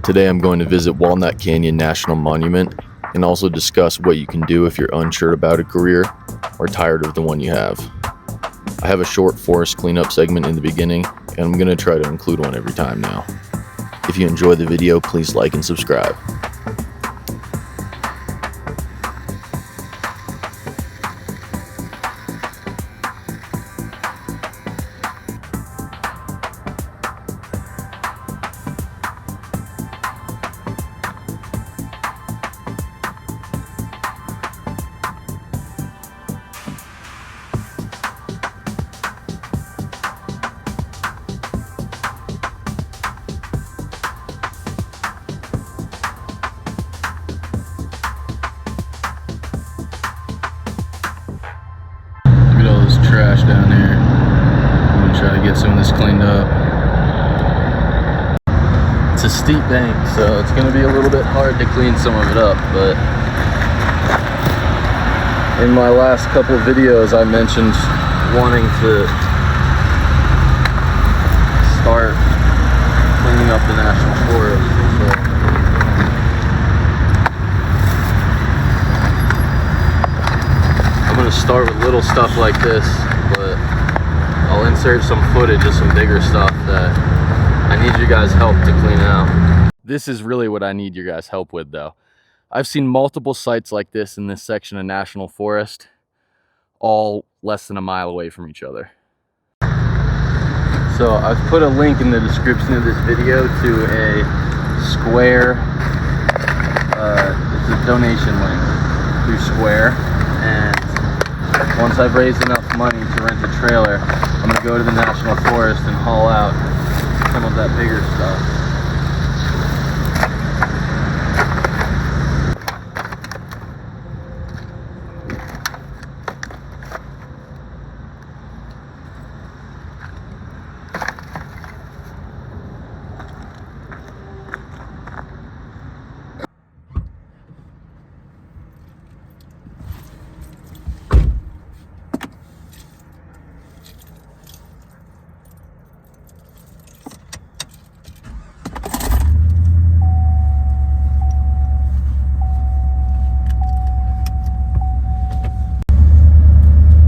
Today I'm going to visit Walnut Canyon National Monument and also discuss what you can do if you're unsure about a career or tired of the one you have. I have a short forest cleanup segment in the beginning, and I'm going to try to include one every time now. If you enjoy the video, please like and subscribe. Look at all this trash down here. I'm gonna try to get some of this cleaned up. It's a steep bank, so it's gonna be a little bit hard to clean some of it up, but in my last couple of videos I mentioned wanting to start cleaning up the national forest. So I'm going to start with little stuff like this, but I'll insert some footage of some bigger stuff that I need you guys' help to clean out. This is really what I need your guys' help with, though. I've seen multiple sites like this in this section of national forest, all less than a mile away from each other. So I've put a link in the description of this video to a Square, it's a donation link through Square, and once I've raised enough money to rent a trailer, I'm going to go to the national forest and haul out some of that bigger stuff.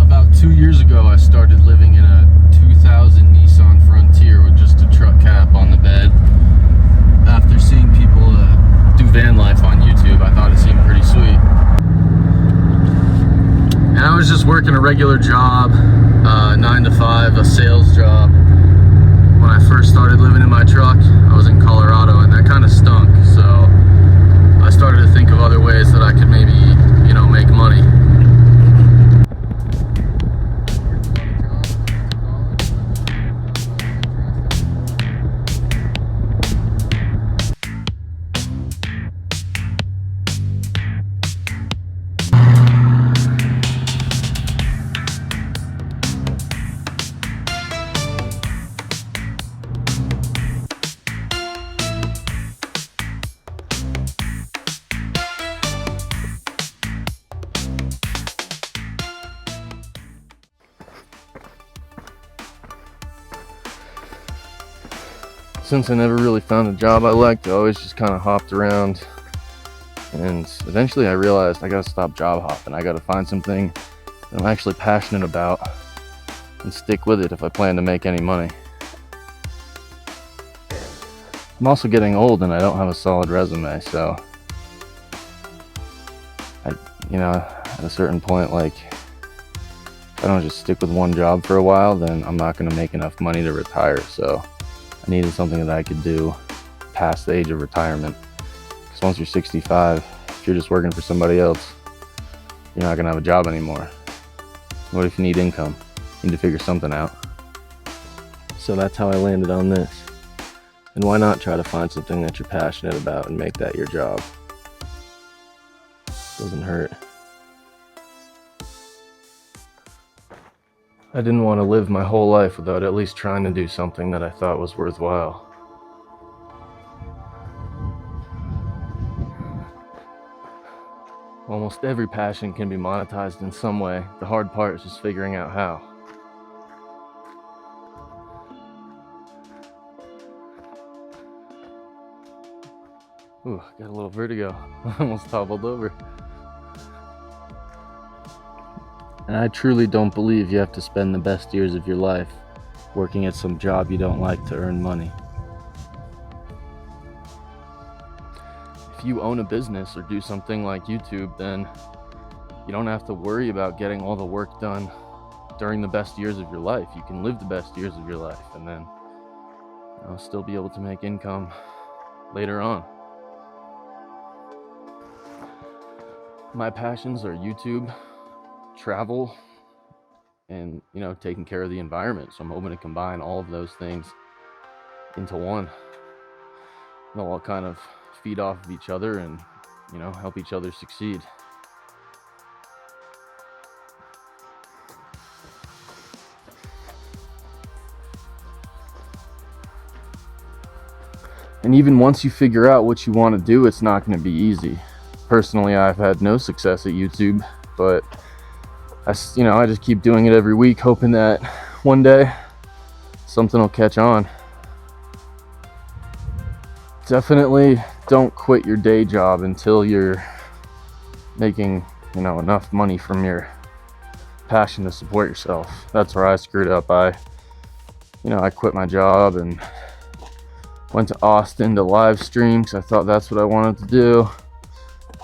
About 2 years ago, I started living in a 2000 Nissan Frontier with just a truck cap on the bed. After seeing people do van life on YouTube, I thought it seemed pretty sweet. And I was just working a regular job, 9 to 5, a sales job. When I first started living in my truck, I was in Colorado, and that kind of stunk. So I started to think of other ways that I could maybe, make money. Since I never really found a job I liked, I always just kind of hopped around, and eventually I realized I gotta stop job hopping. I gotta find something that I'm actually passionate about and stick with it if I plan to make any money. I'm also getting old and I don't have a solid resume, so at a certain point, like, if I don't just stick with one job for a while, then I'm not gonna make enough money to retire. So I needed something that I could do past the age of retirement. Because once you're 65, if you're just working for somebody else, you're not gonna have a job anymore. What if you need income? You need to figure something out. So that's how I landed on this. And why not try to find something that you're passionate about and make that your job? Doesn't hurt. I didn't want to live my whole life without at least trying to do something that I thought was worthwhile. Almost every passion can be monetized in some way. The hard part is just figuring out how. Ooh, got a little vertigo. Almost toppled over. And I truly don't believe you have to spend the best years of your life working at some job you don't like to earn money. If you own a business or do something like YouTube, then you don't have to worry about getting all the work done during the best years of your life. You can live the best years of your life and then still be able to make income later on. My passions are YouTube, travel, and taking care of the environment. So I'm hoping to combine all of those things into one. They'll all kind of feed off of each other and help each other succeed. And even once you figure out what you want to do, it's not going to be easy. Personally, I've had no success at YouTube, but I just keep doing it every week, hoping that one day something will catch on. Definitely don't quit your day job until you're making enough money from your passion to support yourself. That's where I screwed up. I quit my job and went to Austin to live stream because I thought that's what I wanted to do.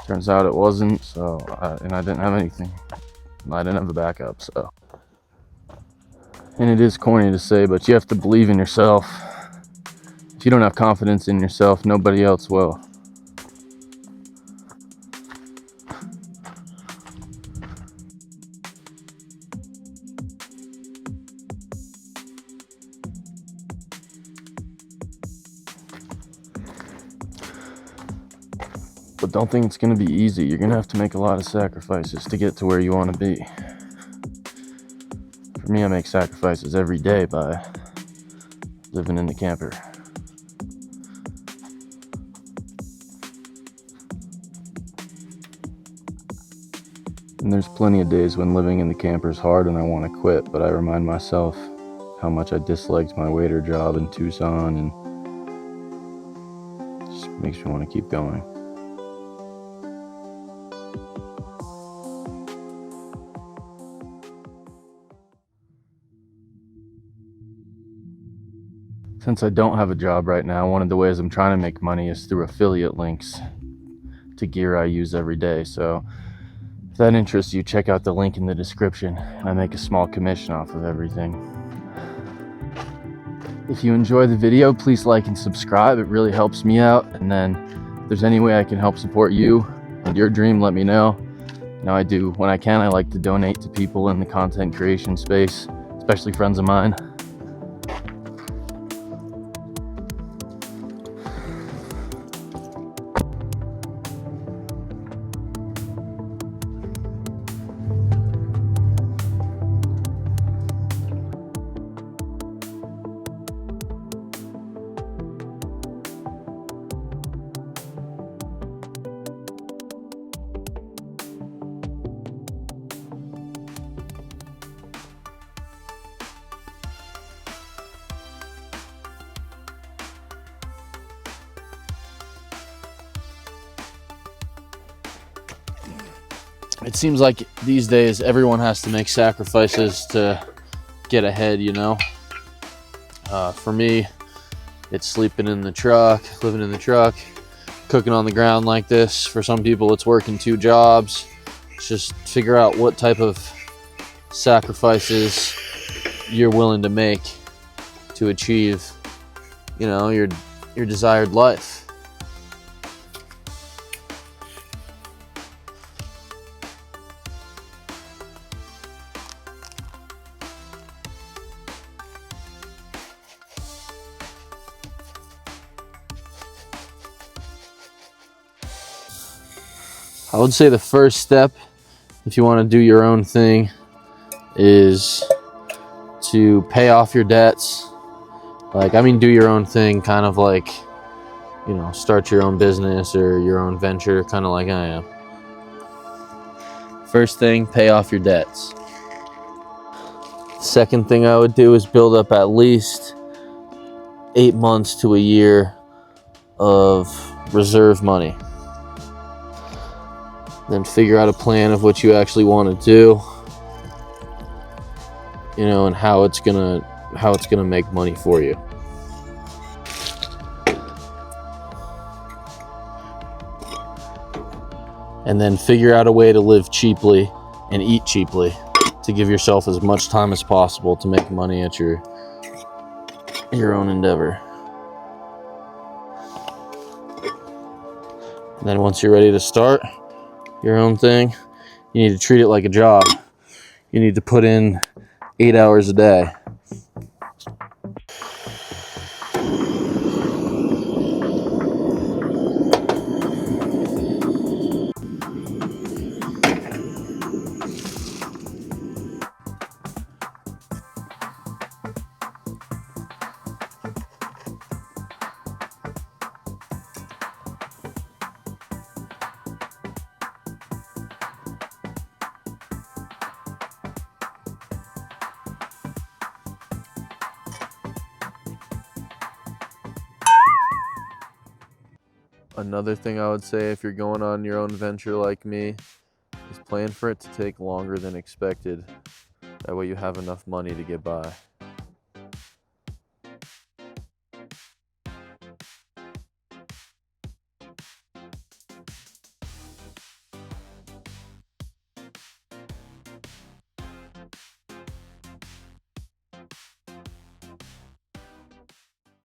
Turns out it wasn't. So and I didn't have anything. I didn't have the backup. So, and it is corny to say, but you have to believe in yourself. If you don't have confidence in yourself, nobody else will. But don't think it's going to be easy. You're going to have to make a lot of sacrifices to get to where you want to be. For me, I make sacrifices every day by living in the camper. And there's plenty of days when living in the camper is hard and I want to quit, but I remind myself how much I disliked my waiter job in Tucson, and it just makes me want to keep going. Since I don't have a job right now, one of the ways I'm trying to make money is through affiliate links to gear I use every day. So if that interests you, check out the link in the description. I make a small commission off of everything. If you enjoy the video, please like and subscribe. It really helps me out. And then if there's any way I can help support you and your dream, let me know. I do, when I can, I like to donate to people in the content creation space, especially friends of mine. It seems like these days everyone has to make sacrifices to get ahead, For me, it's sleeping in the truck, living in the truck, cooking on the ground like this. For some people, it's working 2 jobs. It's just figure out what type of sacrifices you're willing to make to achieve, your desired life. I would say the first step, if you want to do your own thing, is to pay off your debts. Do your own thing, kind of like, start your own business or your own venture, kind of like I am. First thing, pay off your debts. Second thing I would do is build up at least 8 months to a year of reserve money. Then figure out a plan of what you actually want to do, you know, and how it's gonna make money for you. And then figure out a way to live cheaply and eat cheaply to give yourself as much time as possible to make money at your own endeavor. And then once you're ready to start your own thing, you need to treat it like a job. You need to put in 8 hours a day. Another thing I would say if you're going on your own venture like me is plan for it to take longer than expected. That way you have enough money to get by.